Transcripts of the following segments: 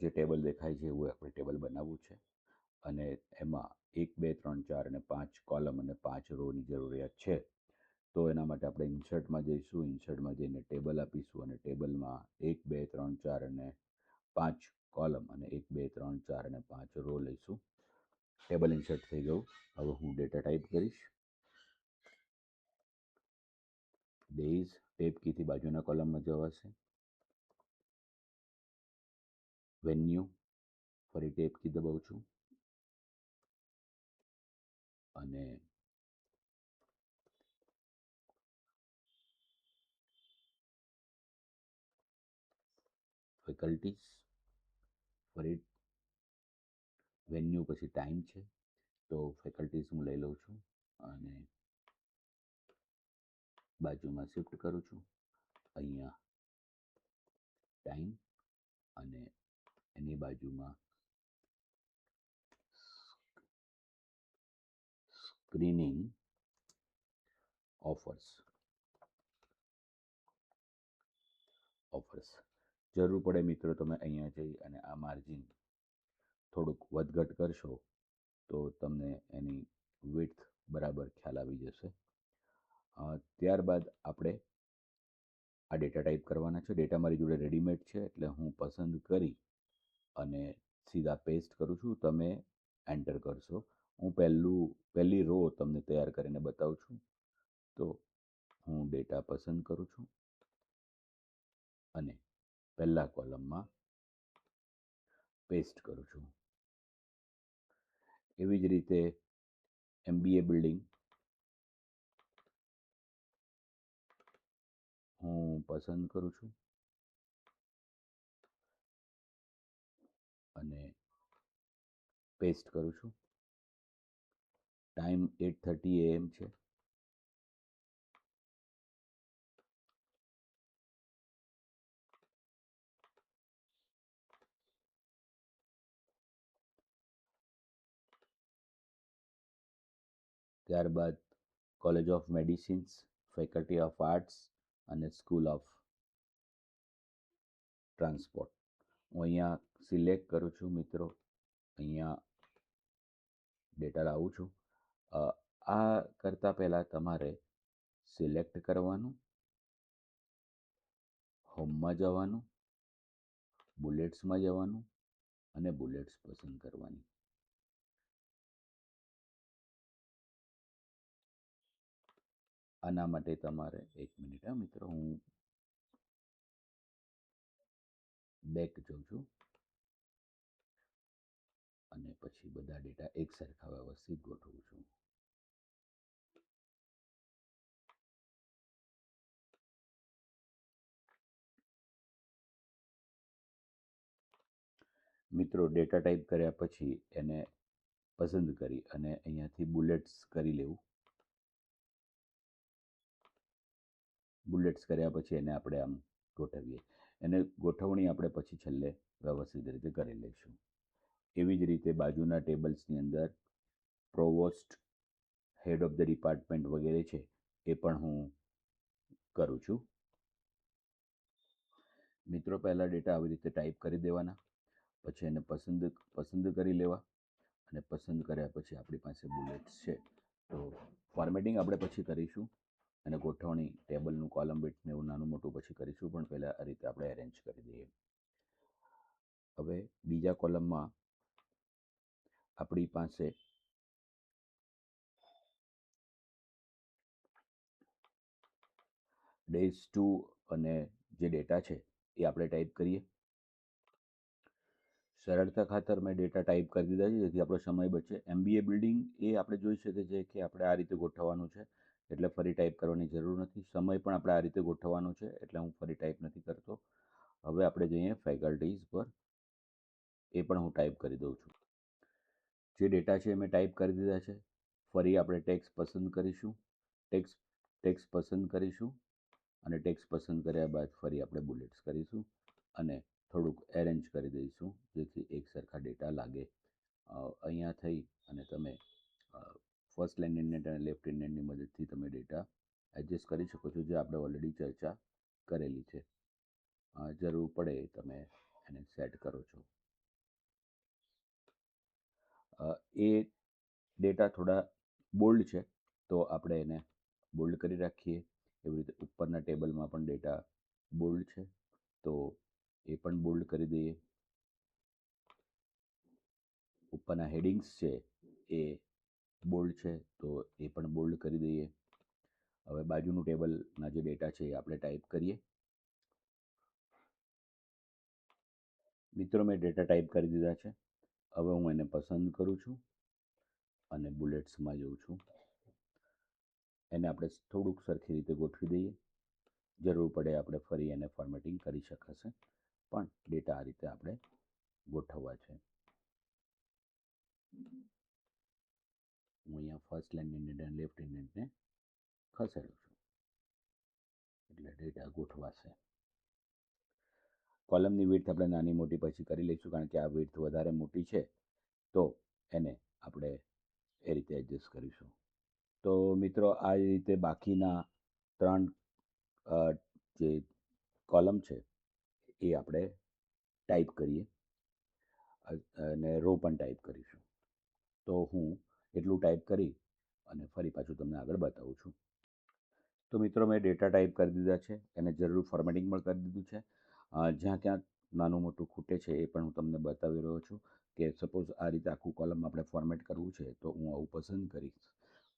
જે ટેબલ દેખાય છે એવું આપણે ટેબલ બનાવવું છે અને એમાં 1 2 3 4 અને 5 કોલમ અને 5 રોની જરૂરિયાત છે. તો એના માટે આપણે ઇન્સર્ટમાં જઈશું, ઇન્સર્ટમાં જઈને ટેબલ આપીશું અને ટેબલમાં 1 2 3 4 અને 5 કોલમ અને 1 2 3 4 અને 5 રો લઈશું. ટેબલ ઇન્સર્ટ થઈ ગયું. હવે હું ડેટા ટાઈપ કરીશ. ડેઝ ટેબ કીથી બાજુના કોલમમાં જવાશે. વેન્યુ ફરી ટેબ કી દબાવું છું અને ફેકલ્ટીઝ ફરી વેન્યુ પછી ટાઈમ છે તો ફેકલ્ટીઝ હું લઈ લઉં છું અને બાજુમાં શિફ્ટ કરું છું. અહીંયા ટાઈમ અને એની બાજુમાં સ્ક્રીનિંગ ઓફર્સ. જરૂર પડે મિત્રો તમે અહીંયા જઈ અને આ માર્જિન થોડુંક વધઘટ કરશો તો તમને એની વિડ્થ બરાબર ખ્યાલ આવી જશે. ત્યારબાદ આપણે આ ડેટા ટાઈપ કરવાના છે. ડેટા મારી જોડે રેડીમેડ છે એટલે હું પસંદ કરી અને સીધા પેસ્ટ કરું છું. તમે એન્ટર કરશો. હું પહેલી રો તમને તૈયાર કરીને બતાવું છું. તો હું ડેટા પસંદ કરું છું અને પહેલા કોલમમાં પેસ્ટ કરું છું. એવી જ રીતે MBA બિલ્ડિંગ હું પસંદ કરું છું અને પેસ્ટ કરું છું. ટાઈમ 8:30 AM છે. ત્યારબાદ college of medicines, faculty of arts અને સ્કૂલ ઓફ ટ્રાન્સપોર્ટ. હું અહીંયા સિલેક્ટ કરું છું મિત્રો. અહીંયા ડેટા લાવું છું. આ કરતાં પહેલાં તમારે સિલેક્ટ કરવાનું, હોમમાં જવાનું, બુલેટ્સમાં જવાનું અને બુલેટ્સ પસંદ કરવાની. આના માટે તમારે 1 મિનિટ મિત્રો, હું બેક જાઉં છું અને પછી બધા ડેટા એક સરખા વ્યવસ્થિત ગોઠવું છું. મિત્રો ડેટા ટાઈપ કર્યા પછી એને પસંદ કરી અને અહીંયાથી બુલેટ્સ કરી લેવું. બુલેટ્સ કર્યા પછી એને આપણે આમ ગોઠવીએ. એને ગોઠવણી આપણે પછી છેલ્લે વ્યવસ્થિત રીતે કરી લઈશું. એવી જ રીતે બાજુના ટેબલ્સની અંદર provost, head of the department વગેરે છે એ પણ હું કરું છું. મિત્રો પહેલાં ડેટા આવી રીતે ટાઈપ કરી દેવાના, પછી એને પસંદ કરી લેવા અને પસંદ કર્યા પછી આપણી પાસે બુલેટ્સ છે. તો ફોર્મેટિંગ આપણે પછી કરીશું અને ગોઠવણી ટેબલનું કોલમ વિડ્થ ને એવું નાનું મોટું પછી કરીશું, પણ પહેલાં આ રીતે આપણે એરેન્જ કરી દઈએ. હવે બીજા કોલમમાં આપણી પાસે ડેઝ 2 અને જે ડેટા છે એ આપણે ટાઈપ કરીએ. સરળતા ખાતર મેં ડેટા ટાઈપ કરી દીધા છે જેથી આપણો સમય બચે. MBA બિલ્ડિંગ એ આપણે જોઈ શકીએ છીએ કે આપણે આ રીતે ગોઠવવાનું છે એટલે ફરી ટાઈપ કરવાની જરૂર નથી. સમય પણ આપણે આ રીતે ગોઠવવાનો છે એટલે હું ફરી ટાઈપ નથી કરતો. હવે આપણે જઈએ ફેકલ્ટીઝ પર, એ પણ હું ટાઈપ કરી દઉં છું. જે ડેટા છે મેં ટાઈપ કરી દીધા છે. ફરી આપણે ટેક્સ્ટ પસંદ કરીશું, ટેક્સ્ટ પસંદ કરીશું અને ટેક્સ્ટ પસંદ કર્યા બાદ ફરી આપણે બુલેટ્સ કરીશું અને થોડુંક એરેન્જ કરી દઈશું જેથી એક સરખા ડેટા લાગે. અહીંયા થઈ અને તમે ફર્સ્ટ લાઇન ઇન્ડેન્ટ અને લેફ્ટ ઇન્ડેન્ટની મદદથી તમે ડેટા એડજસ્ટ કરી શકો છો, જે આપણે ઓલરેડી ચર્ચા કરેલી છે. જરૂર પડે તમે એને સેટ કરો છો. એ ડેટા થોડા બોલ્ડ છે તો આપણે એને બોલ્ડ કરી રાખીએ. એવી રીતે ઉપરના ટેબલમાં પણ ડેટા બોલ્ડ છે તો એ પણ બોલ્ડ કરી દઈએ. ઉપરના હેડિંગ્સ છે એ બોલ્ડ છે તો એ પણ બોલ્ડ કરી દઈએ. હવે બાજુનું ટેબલના જે ડેટા છે એ આપણે ટાઈપ કરીએ. મિત્રો, મેં ડેટા ટાઈપ કરી દીધા છે. હવે હું એને પસંદ કરું છું અને બુલેટ્સમાં જઉં છું. એને આપણે થોડુંક સરખી રીતે ગોઠવી દઈએ. જરૂર પડે આપણે ફરી એને ફોર્મેટિંગ કરી શકાશે, પણ ડેટા આ રીતે આપણે ગોઠવવા છે. હું અહીંયા ફર્સ્ટ લાઇન ઇન્ડેન્ટ અને લેફ્ટ ઇન્ડેન્ટને ખસેડું છું એટલે ડેટા ગોઠવાશે. કોલમની વિડ્થ આપણે નાની મોટી પછી કરી લઈશું, કારણ કે આ વિડ્થ વધારે મોટી છે તો એને આપણે એ રીતે એડજસ્ટ કરીશું. તો મિત્રો, આ રીતે બાકીના 3 જે કોલમ છે એ આપણે ટાઈપ કરીએ અને રો પણ ટાઈપ કરીશું. તો હું એટલું ટાઈપ કરી અને ફરી પાછું તમને આગળ બતાવું છું. તો મિત્રો, મેં ડેટા ટાઈપ કરી દીધા છે, એને જરૂર ફોર્મેટિંગ પણ કરી દીધું છે. જ્યાં ક્યાંક નાનું મોટું ખૂટે છે એ પણ હું તમને બતાવી રહ્યો છું કે સપોઝ આ રીતે આખું કોલમ આપણે ફોર્મેટ કરવું છે તો હું આવું પસંદ કરીશ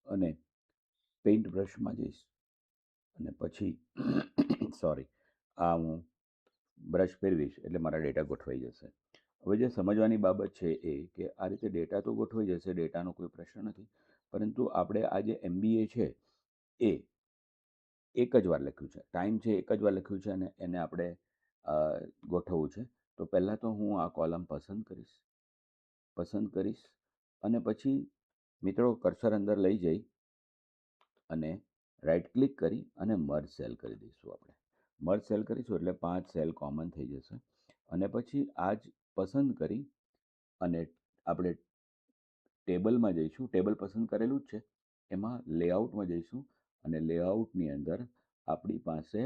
અને પેઇન્ટ બ્રશમાં જઈશ અને પછી આ હું બ્રશ ફેરવીશ એટલે મારા ડેટા ગોઠવાઈ જશે. હવે જે સમજવાની બાબત છે એ કે આ રીતે ડેટા તો ગોઠવાઈ જશે, ડેટાનો કોઈ પ્રશ્ન નથી, પરંતુ આપણે આ જે MBA છે એ એક જ વાર લખ્યું છે, ટાઈમ છે એક જ વાર લખ્યું છે અને એને આપણે ગોઠવવું છે. તો પહેલાં તો હું આ કોલમ પસંદ કરીશ અને પછી મિત્રો કર્સર અંદર લઈ જઈ અને રાઈટ ક્લિક કરી અને મર્જ સેલ કરી દઈશું. આપણે મર્જ સેલ કરીશું એટલે 5 સેલ કોમન થઈ જશે અને પછી આ જ પસંદ કરી અને આપણે ટેબલમાં જઈશું. ટેબલ પસંદ કરેલું જ છે, એમાં લેઆઉટમાં જઈશું અને લેઆઉટની અંદર આપણી પાસે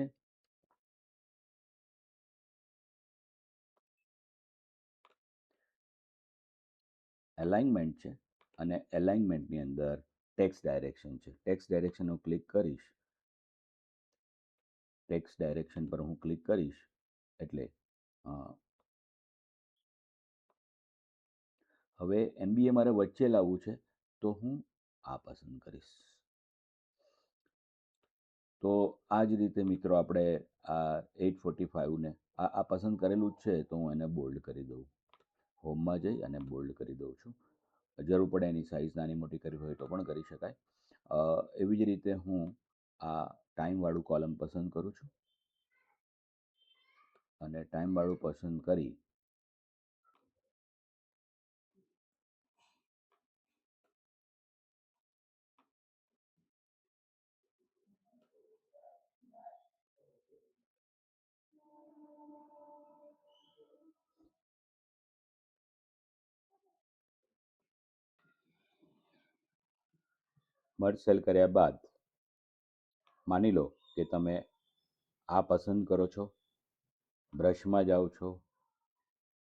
એલાઇનમેન્ટ છે અને એલાઇનમેન્ટની અંદર ટેક્સ્ટ ડાયરેક્શન છે. ટેક્સ્ટ ડાયરેક્શન હું ક્લિક કરીશ. ટેક્સ્ટ ડાયરેક્શન પર હું ક્લિક કરીશ એટલે હવે MBA મારે વચ્ચે લાવવું છે તો હું આ પસંદ કરીશ. તો આ જ રીતે મિત્રો આપણે આ 845ને આ પસંદ કરેલું જ છે તો હું એને બોલ્ડ કરી દઉં. હોમમાં જઈ અને બોલ્ડ કરી દઉં છું. જરૂર પડે એની સાઇઝ નાની મોટી કરવી હોય તો પણ કરી શકાય. એવી જ રીતે હું આ ટાઈમવાળું કોલમ પસંદ કરું છું અને ટાઈમવાળું પસંદ કરી મર્જ સેલ કર્યા બાદ માની લો કે તમે આ પસંદ કરો છો, બ્રશમાં જાઓ છો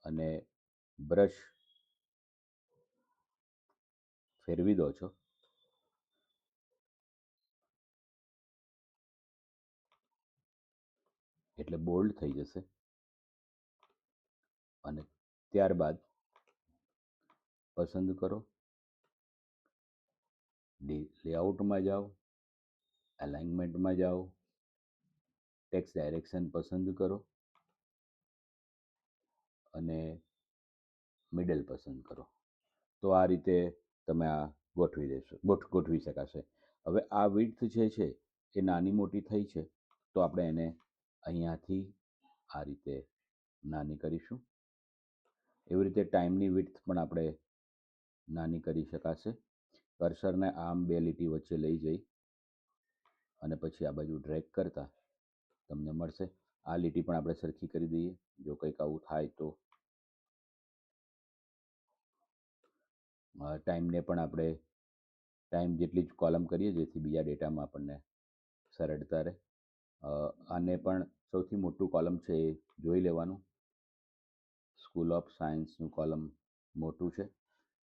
અને બ્રશ ફેરવી દો છો એટલે બોલ્ડ થઈ જશે અને ત્યારબાદ પસંદ કરો, લેઆઉટમાં જાઓ, અલાઇનમેન્ટમાં જાઓ, ટેક્સ્ટ ડાયરેક્શન પસંદ કરો અને મિડલ પસંદ કરો. તો આ રીતે તમે આ ગોઠવી શકાશે. હવે આ વિડ્થ જે છે એ નાની મોટી થઈ છે તો આપણે એને અહીંયાથી આ રીતે નાની કરીશું. એવી રીતે ટાઈમની વિડ્થ પણ આપણે નાની કરી શકાશે. કર્સરને આમ 2 લીટી વચ્ચે લઈ જઈ અને પછી આ બાજુ ડ્રેગ કરતા તમને મળશે. આ લીટી પણ આપણે સરખી કરી દઈએ. જો કંઈક આવું થાય તો ટાઈમને પણ આપણે ટાઈમ જેટલી જ કોલમ કરીએ જેથી બીજા ડેટામાં આપણને સરળતા રહે. આને પણ સૌથી મોટું કોલમ છે એ જોઈ લેવાનું. સ્કૂલ ઓફ સાયન્સનું કોલમ મોટું છે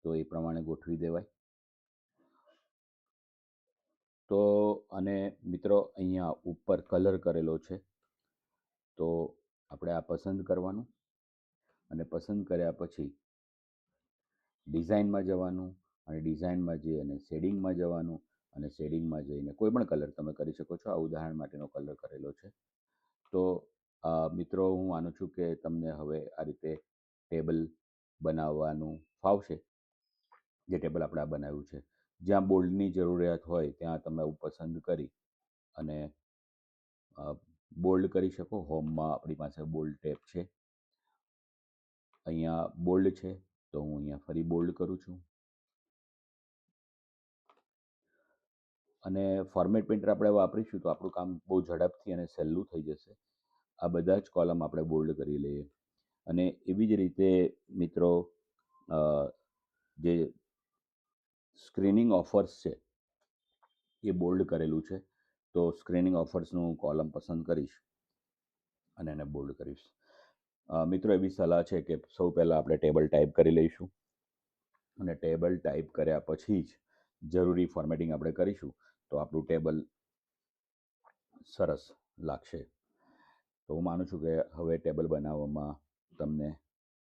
તો એ પ્રમાણે ગોઠવી દેવાય. તો અને મિત્રો અહીંયા ઉપર કલર કરેલો છે, તો આપણે આ પસંદ કરવાનું અને પસંદ કર્યા પછી ડિઝાઇનમાં જવાનું અને ડિઝાઇનમાં જઈ અને શેડિંગમાં જવાનું અને શેડિંગમાં જઈને કોઈ પણ કલર તમે કરી શકો છો. આ ઉદાહરણ માટેનો કલર કરેલો છે. તો મિત્રો હું માનું છું કે તમને હવે આ રીતે ટેબલ બનાવવાનું ફાવશે. જે ટેબલ આપણે આ બનાવ્યું છે, જ્યાં બોલ્ડની જરૂરિયાત હોય ત્યાં તમે આવું પસંદ કરી અને બોલ્ડ કરી શકો. હોમમાં આપણી પાસે બોલ્ડ ટેબ છે. અહીંયા બોલ્ડ છે, તો હું અહીંયા ફરી બોલ્ડ કરું છું. અને ફોર્મેટ પ્રિન્ટર આપણે વાપરીશું તો આપણું કામ બહુ ઝડપથી અને સહેલું થઈ જશે. આ બધા જ કોલમ આપણે બોલ્ડ કરી લઈએ. અને એવી જ રીતે મિત્રો જે સ્ક્રીનિંગ ઓફર્સ છે એ બોલ્ડ કરેલું છે, તો સ્ક્રીનિંગ ઓફર્સનું કોલમ પસંદ કરીશ અને એને બોલ્ડ કરીશ. મિત્રો એવી સલાહ છે કે સૌ પહેલાં આપણે ટેબલ ટાઈપ કરી લઈશું અને ટેબલ ટાઈપ કર્યા પછી જ જરૂરી ફોર્મેટિંગ આપણે કરીશું તો આપણું ટેબલ સરસ લાગશે. તો હું માનું છું કે હવે ટેબલ બનાવવામાં તમને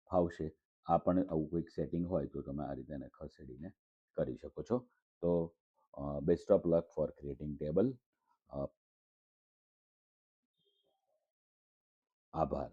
ફાવશે. આ પણ આવું કોઈક સેટિંગ હોય તો તમે આ રીતે એને ખસેડીને કરી શકો છો. તો best of luck four creating table. આભાર.